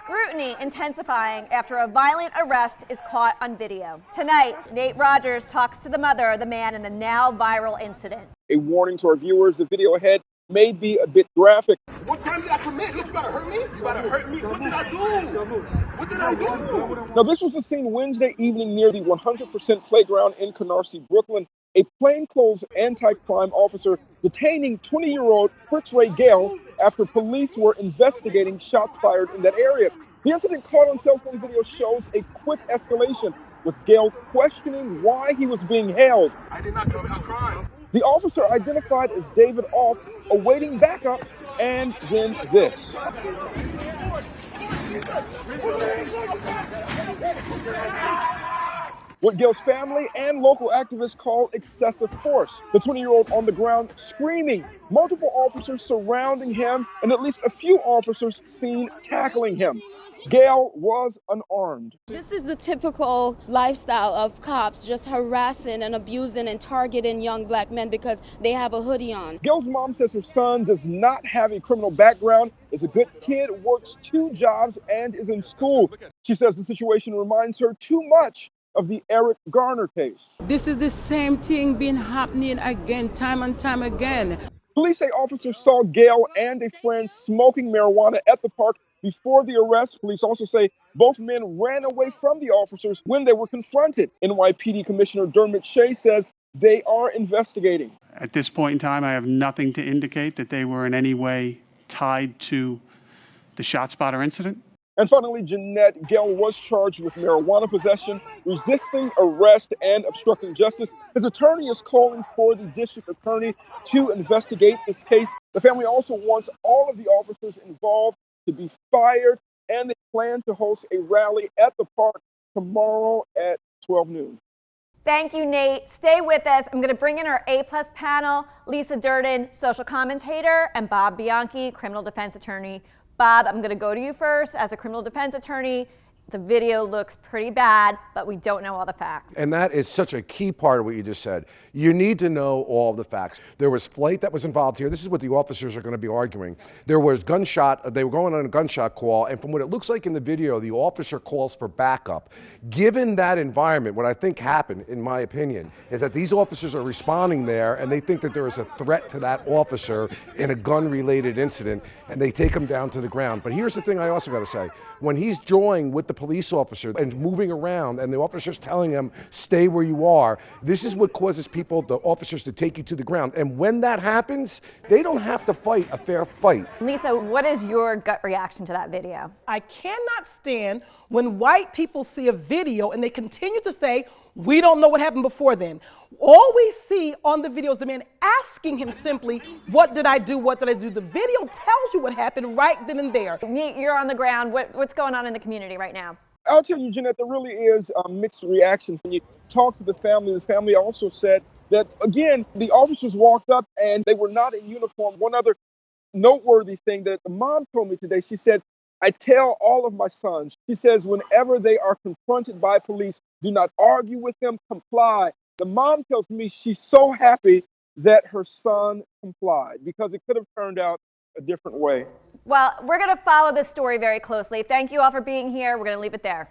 scrutiny intensifying after a violent arrest is caught on video. Tonight, Nate Rogers talks to the mother of the man in the now viral incident. A warning to our viewers, the video ahead may be a bit graphic. What crime did I commit? Look, you gotta hurt me? You gotta hurt me? What did I do? What did I do? Now, this was the scene Wednesday evening near the 100% playground in Canarsie, Brooklyn. A plainclothes anti-crime officer detaining 20-year-old FRITZRAY GAYLE after police were investigating shots fired in that area. The incident caught on cell phone video shows a quick escalation, with Gayle questioning why he was being held. I did not commit a crime. The officer, identified as David Off, awaiting backup, and then this. What Gayle's family and local activists call excessive force. The 20-year-old on the ground screaming, multiple officers surrounding him, and at least a few officers seen tackling him. Gayle was unarmed. This is the typical lifestyle of cops, just harassing and abusing and targeting young black men because they have a hoodie on. Gayle's mom says her son does not have a criminal background, is a good kid, works 2 jobs, and is in school. She says the situation reminds her too much of the Eric Garner case. This is the same thing been happening again, time and time again. Police say officers saw Gayle and a friend smoking marijuana at the park before the arrest. Police also say both men ran away from the officers when they were confronted. NYPD Commissioner SHEA says they are investigating. At this point in time, I have nothing to indicate that they were in any way tied to the ShotSpotter incident. And finally, Jeanette, Gayle was charged with marijuana possession, resisting arrest, and obstructing justice. His attorney is calling for the district attorney to investigate this case. The family also wants all of the officers involved to be fired, and they plan to host a rally at the park tomorrow at 12 noon. Thank you, Nate. Stay with us. I'm going to bring in our A-plus panel, Lisa Durden, social commentator, and Bob Bianchi, criminal defense attorney. Bob, I'm going to go to you first. As a criminal defense attorney, the video looks pretty bad, but we don't know all the facts. And that is such a key part of what you just said. You need to know all the facts. There was flight that was involved here. This is what the officers are going to be arguing. There was gunshot. They were going on a gunshot call, and from what it looks like in the video, the officer calls for backup. Given that environment, what I think happened, in my opinion, is that these officers are responding there, and they think that there is a threat to that officer in a gun-related incident, and they take him down to the ground. But here's the thing I also got to say. When he's joining with the police officer and moving around, and the officer's telling him, stay where you are, this is what causes people, the officers, to take you to the ground. And when that happens, they don't have to fight a fair fight. Lisa, what is your gut reaction to that video? I cannot stand when white people see a video and they continue to say, we don't know what happened before then. All we see on the video is the man asking him simply, what did I do? What did I do? The video tells you what happened right then and there. You're on the ground. What's going on in the community right now? I'll tell you, Jeanette, there really is a mixed reaction. When you talk to the family also said that, again, the officers walked up and they were not in uniform. One other noteworthy thing that the mom told me today, she said, I tell all of my sons, she says, whenever they are confronted by police, do not argue with them, comply. The mom tells me she's so happy that her son complied because it could have turned out a different way. Well, we're going to follow this story very closely. Thank you all for being here. We're going to leave it there.